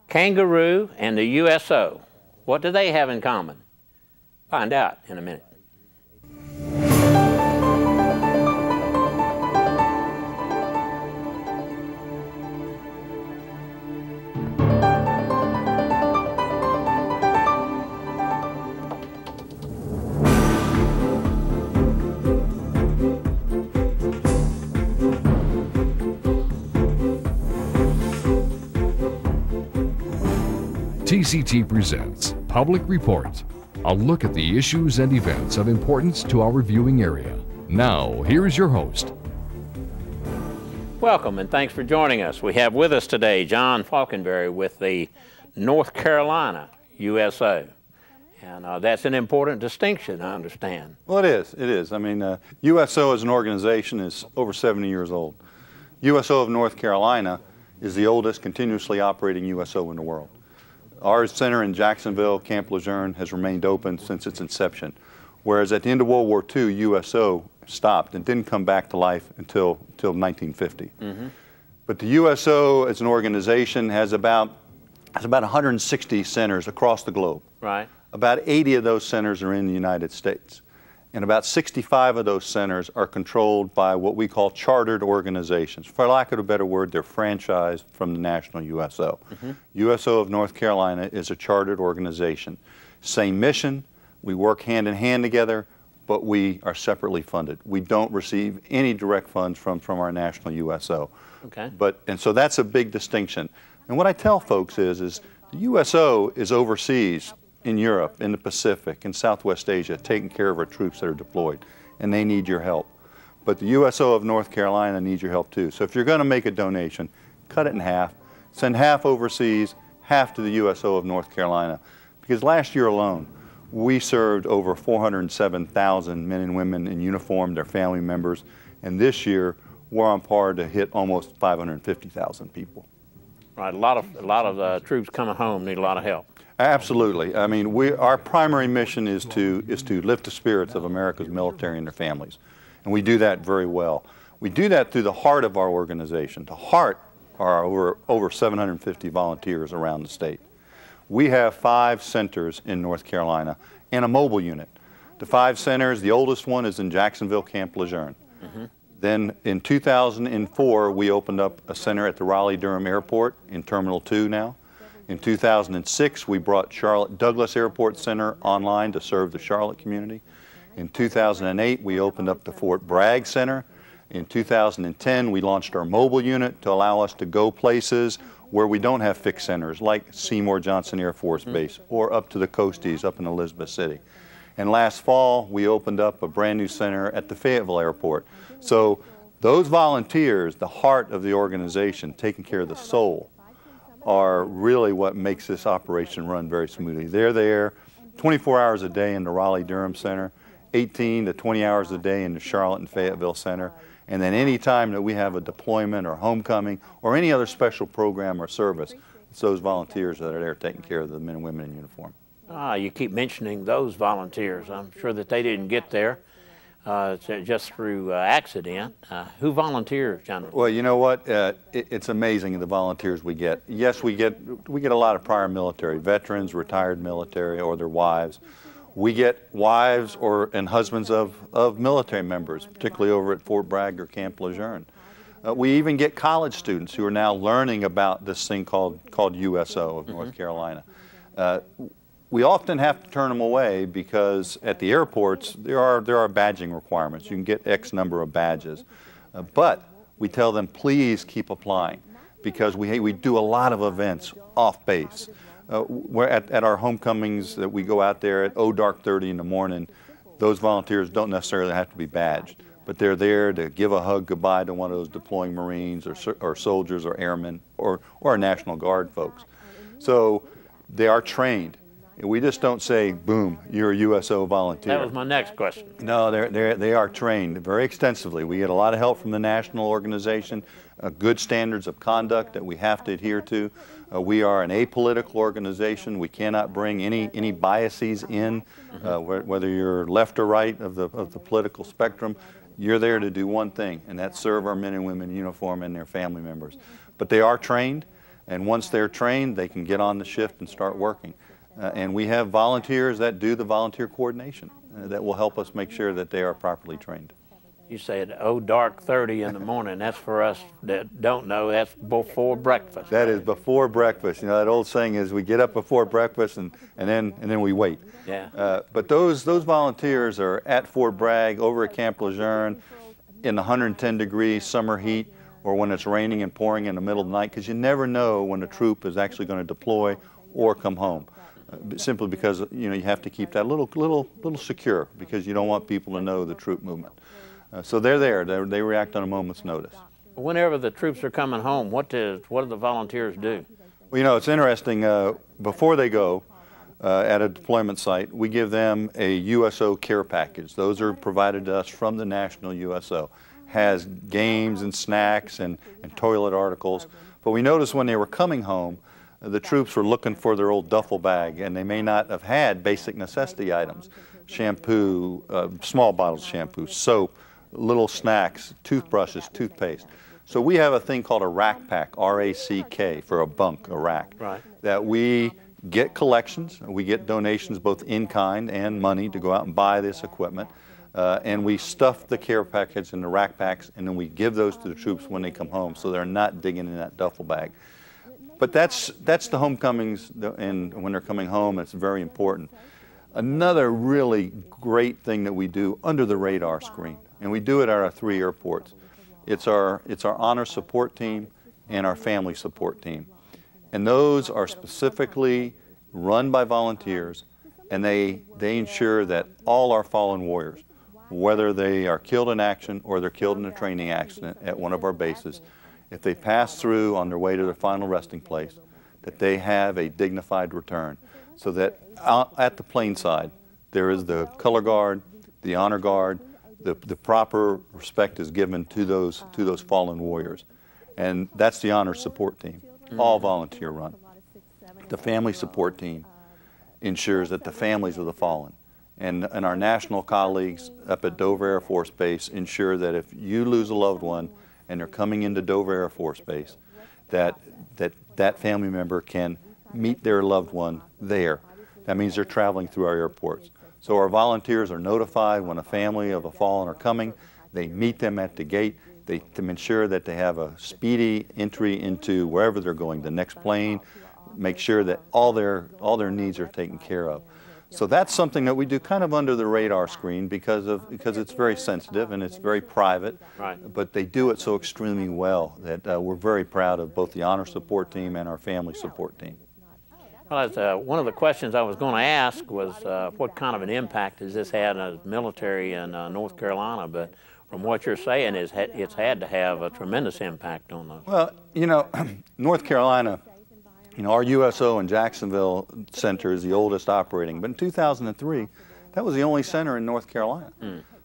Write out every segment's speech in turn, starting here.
Kangaroo and the USO, what do they have in common? Find out in a minute. TCT presents Public Report, a look at the issues and events of importance to our viewing area. Now, here's your host. Welcome and thanks for joining us. We have with us today John Falkenbury with the North Carolina USO. And that's an important distinction, I understand. Well, it is. I mean, USO as an organization is over 70 years old. USO of North Carolina is the oldest continuously operating USO in the world. Our center in Jacksonville, Camp Lejeune, has remained open since its inception, whereas at the end of World War II, USO stopped and didn't come back to life until 1950. But the USO as an organization has about 160 centers across the globe. Right. About 80 of those centers are in the United States. And about 65 of those centers are controlled by what we call chartered organizations. For lack of a better word, they're franchised from the national USO. USO of North Carolina is a chartered organization. Same mission, we work hand in hand together, but we are separately funded. We don't receive any direct funds from our national USO. Okay. And so that's a big distinction. And what I tell folks is the USO is overseas in Europe, in the Pacific, in Southwest Asia, taking care of our troops that are deployed, and they need your help. But the USO of North Carolina needs your help too. So if you're going to make a donation, cut it in half, send half overseas, half to the USO of North Carolina. Because last year alone, we served over 407,000 men and women in uniform, their family members, and this year we're on par to hit almost 550,000 people. Right, a lot of troops coming home need a lot of help. Absolutely. I mean, our primary mission is to lift the spirits of America's military and their families, and we do that very well. We do that through the heart of our organization. The heart are over 750 volunteers around the state. We have 5 centers in North Carolina and a mobile unit. The 5 centers, the oldest one is in Jacksonville, Camp Lejeune. Then in 2004, we opened up a center at the Raleigh-Durham Airport in Terminal 2 now. In 2006, we brought Charlotte Douglas Airport Center online to serve the Charlotte community. In 2008, we opened up the Fort Bragg Center. In 2010, we launched our mobile unit to allow us to go places where we don't have fixed centers, like Seymour Johnson Air Force Base or up to the Coasties up in Elizabeth City. And last fall, we opened up a brand new center at the Fayetteville Airport. So those volunteers, the heart of the organization, taking care of the soul, are really what makes this operation run very smoothly. They're there 24 hours a day in the Raleigh-Durham Center, 18 to 20 hours a day in the Charlotte and Fayetteville Center, and then any time that we have a deployment or homecoming or any other special program or service, it's those volunteers that are there taking care of the men and women in uniform. You keep mentioning those volunteers. I'm sure that they didn't get there just through accident. Who volunteers, John? Well, you know what? It's amazing the volunteers we get. Yes, we get a lot of prior military, veterans, retired military, or their wives. We get wives and husbands of military members, particularly over at Fort Bragg or Camp Lejeune. We even get college students who are now learning about this thing called USO of North Carolina. We often have to turn them away because at the airports there are badging requirements. You can get X number of badges, but we tell them please keep applying because we do a lot of events off base. We're at our homecomings that we go out there at dark 30 in the morning. Those volunteers don't necessarily have to be badged, but they're there to give a hug goodbye to one of those deploying Marines or soldiers or airmen or our National Guard folks. So they are trained. We just don't say, boom, you're a USO volunteer. That was my next question. No, they are trained very extensively. We get a lot of help from the national organization, good standards of conduct that we have to adhere to. We are an apolitical organization. We cannot bring any biases in, whether you're left or right of the political spectrum. You're there to do one thing, and that's serve our men and women in uniform and their family members. But they are trained, and once they're trained, they can get on the shift and start working. And we have volunteers that do the volunteer coordination that will help us make sure that they are properly trained. You said, oh, dark 30 in the morning. That's for us that don't know, that's before breakfast. That is before breakfast. You know, that old saying is we get up before breakfast and then we wait. Yeah. But those volunteers are at Fort Bragg, over at Camp Lejeune, in the 110-degree summer heat, or when it's raining and pouring in the middle of the night, because you never know when a troop is actually going to deploy or come home. Simply because, you know, you have to keep that little secure, because you don't want people to know the troop movement. So they're there. They react on a moment's notice. Whenever the troops are coming home, what do the volunteers do? Well, you know, it's interesting. Before they go at a deployment site, we give them a USO care package. Those are provided to us from the National USO. Has games and snacks and toilet articles. But we noticed when they were coming home, the troops were looking for their old duffel bag, and they may not have had basic necessity items. Shampoo, small bottles of shampoo, soap, little snacks, toothbrushes, toothpaste. So we have a thing called a rack pack, R-A-C-K, for a bunk, a rack. Right. That we get collections, we get donations both in kind and money to go out and buy this equipment. And we stuff the care package in the rack packs, and then we give those to the troops when they come home, so they're not digging in that duffel bag. But that's the homecomings, and when they're coming home, it's very important. Another really great thing that we do under the radar screen, and we do it at our 3 airports. It's our honor support team and our family support team. And those are specifically run by volunteers, and they ensure that all our fallen warriors, whether they are killed in action or they're killed in a training accident at one of our bases, if they pass through on their way to their final resting place, that they have a dignified return. So that at the plane side, there is the color guard, the honor guard, the proper respect is given to those fallen warriors. And that's the honor support team, all volunteer run. The family support team ensures that the families of the fallen and our national colleagues up at Dover Air Force Base ensure that if you lose a loved one and they're coming into Dover Air Force Base, that family member can meet their loved one there. That means they're traveling through our airports. So our volunteers are notified when a family of a fallen are coming. They meet them at the gate. They ensure that they have a speedy entry into wherever they're going, the next plane, make sure that all their needs are taken care of. So that's something that we do kind of under the radar screen because it's very sensitive and it's very private. Right. But they do it so extremely well that we're very proud of both the honor support team and our family support team. Well, one of the questions I was going to ask was what kind of an impact has this had on the military in North Carolina? But from what you're saying, it's had to have a tremendous impact on them. Well, you know, North Carolina, you know, our USO in Jacksonville Center is the oldest operating, but in 2003, that was the only center in North Carolina.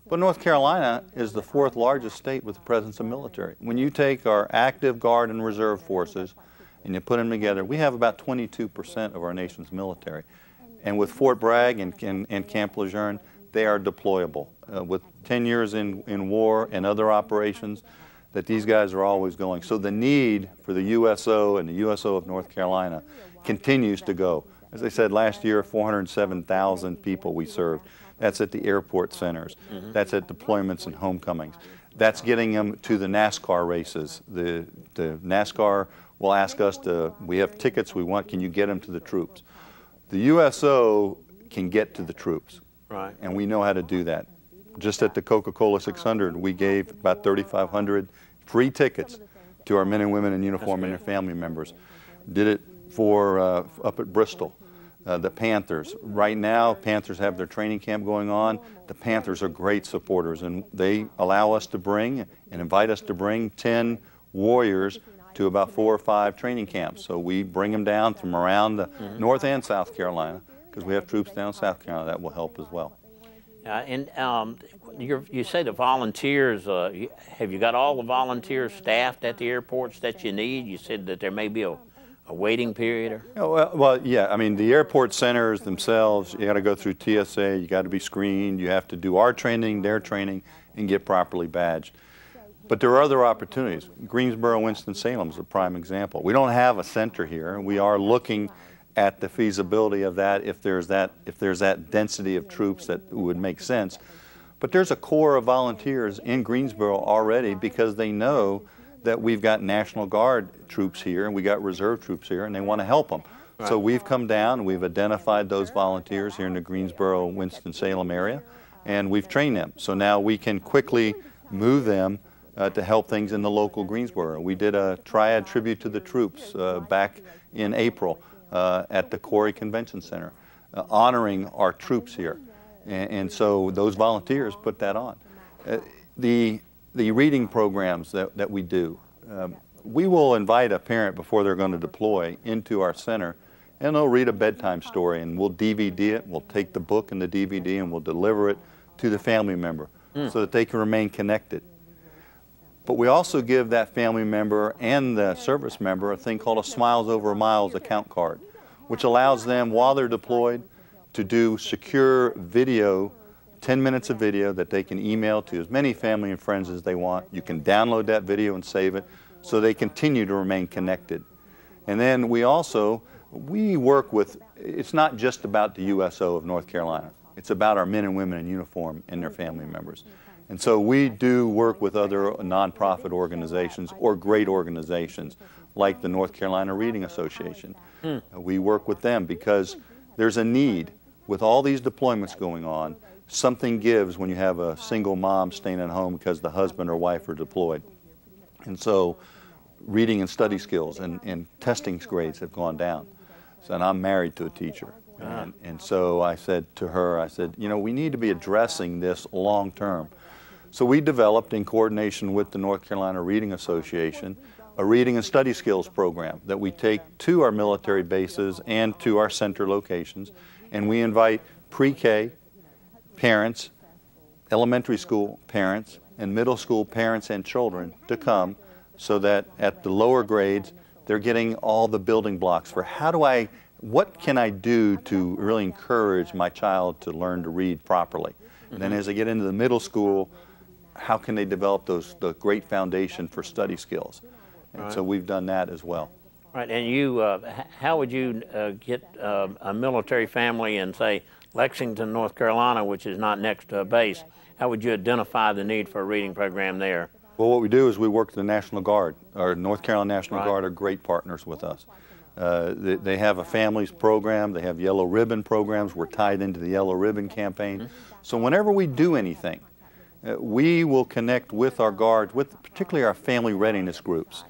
But North Carolina is the 4th largest state with the presence of military. When you take our active guard and reserve forces and you put them together, we have about 22% of our nation's military. And with Fort Bragg and Camp Lejeune, they are deployable. With 10 years in war and other operations, that these guys are always going. So the need for the USO and the USO of North Carolina continues to go. As I said, last year, 407,000 people we served. That's at the airport centers. That's at deployments and homecomings. That's getting them to the NASCAR races. The NASCAR will ask us we have tickets we want, can you get them to the troops? The USO can get to the troops. Right. And we know how to do that. Just at the Coca-Cola 600, we gave about 3,500 free tickets to our men and women in uniform and their family members. Did it for up at Bristol. The Panthers. Right now, Panthers have their training camp going on. The Panthers are great supporters, and they allow us to bring and invite us to bring 10 warriors to about 4 or 5 training camps. So we bring them down from around the North and South Carolina, because we have troops down in South Carolina. That will help as well. You say the volunteers, have you got all the volunteers staffed at the airports that you need? You said that there may be a waiting period? Or? Well, yeah, I mean, the airport centers themselves, you got to go through TSA, you got to be screened, you have to do our training, their training, and get properly badged. But there are other opportunities. Greensboro, Winston-Salem is a prime example. We don't have a center here. We are looking at the feasibility of that if there's that density of troops that would make sense. But there's a core of volunteers in Greensboro already because they know that we've got National Guard troops here and we got reserve troops here and they want to help them. Right. So we've come down and we've identified those volunteers here in the Greensboro, Winston-Salem area, and we've trained them. So now we can quickly move them to help things in the local Greensboro. We did a triad tribute to the troops back in April at the Corey Convention Center, honoring our troops here. And so those volunteers put that on. The reading programs that we do, we will invite a parent before they're going to deploy into our center, and they'll read a bedtime story, and we'll DVD it. We'll take the book and the DVD and we'll deliver it to the family member so that they can remain connected. But we also give that family member and the service member a thing called a Smiles Over Miles account card, which allows them while they're deployed to do secure video, 10 minutes of video that they can email to as many family and friends as they want. You can download that video and save it so they continue to remain connected. And then we work with, it's not just about the USO of North Carolina. It's about our men and women in uniform and their family members. And so we do work with other nonprofit organizations or great organizations like the North Carolina Reading Association. We work with them because there's a need. With all these deployments going on, something gives when you have a single mom staying at home because the husband or wife are deployed. And so reading and study skills and testing grades have gone down. So, and I'm married to a teacher. And so I said to her, I said, you know, we need to be addressing this long term. So we developed, in coordination with the North Carolina Reading Association, a reading and study skills program that we take to our military bases and to our center locations, and we invite pre-K parents, elementary school parents, and middle school parents and children to come so that at the lower grades they're getting all the building blocks for what can I do to really encourage my child to learn to read properly. And then as they get into the middle school, how can they develop the great foundation for study skills? And so we've done that as well. Right, and you, how would you get a military family in, say, Lexington, North Carolina, which is not next to a base, how would you identify the need for a reading program there? Well, what we do is we work with the National Guard. Our North Carolina National Guard are great partners with us. They have a families program, they have yellow ribbon programs, we're tied into the yellow ribbon campaign. So whenever we do anything, we will connect with our guards, with particularly our family readiness groups.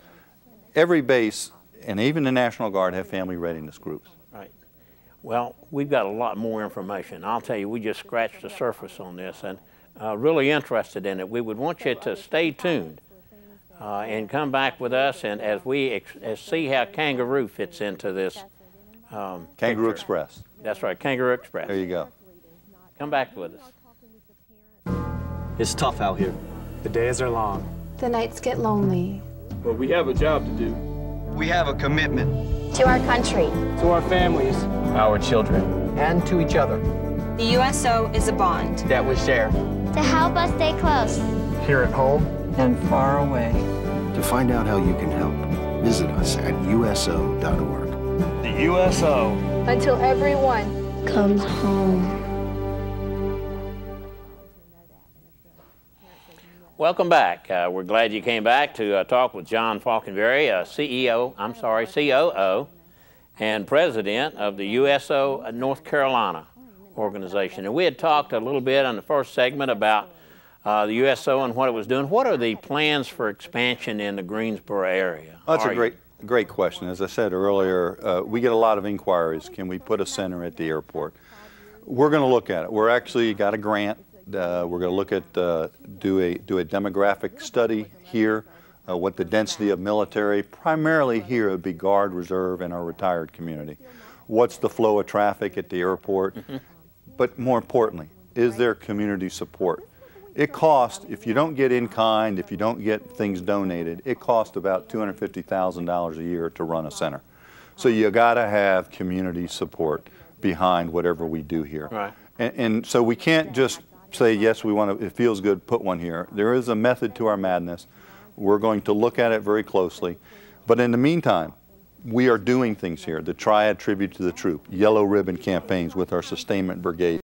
Every base, and even the National Guard, have family readiness groups. Right. Well, we've got a lot more information. I'll tell you, we just scratched the surface on this, and really interested in it. We would want you to stay tuned and come back with us, and as we see how Kangaroo fits into this Kangaroo picture. Express. That's right, Kangaroo Express. There you go. Come back with us. It's tough out here. The days are long. The nights get lonely. But we have a job to do. We have a commitment. To our country. To our families. Our children. And to each other. The USO is a bond that we share. To help us stay close. Here at home. And far away. To find out how you can help, visit us at USO.org. The USO. Until everyone comes home. Welcome back. We're glad you came back to talk with John Falkenbury, COO and President of the USO North Carolina organization. And we had talked a little bit on the first segment about the USO and what it was doing. What are the plans for expansion in the Greensboro area? Well, that's a great question. As I said earlier, we get a lot of inquiries. Can we put a center at the airport? We're going to look at it. We're actually got a grant. We're going to look at do a demographic study here, what the density of military, primarily here it would be Guard, Reserve, and our retired community. What's the flow of traffic at the airport? But more importantly, is there community support? It costs, if you don't get in kind, if you don't get things donated, it costs about $250,000 a year to run a center. So you got to have community support behind whatever we do here. Right. And so we can't just say, yes, we want to, it feels good, put one here. There is a method to our madness. We're going to look at it very closely. But in the meantime, we are doing things here. The Triad Tribute to the Troop, Yellow Ribbon campaigns with our sustainment brigade.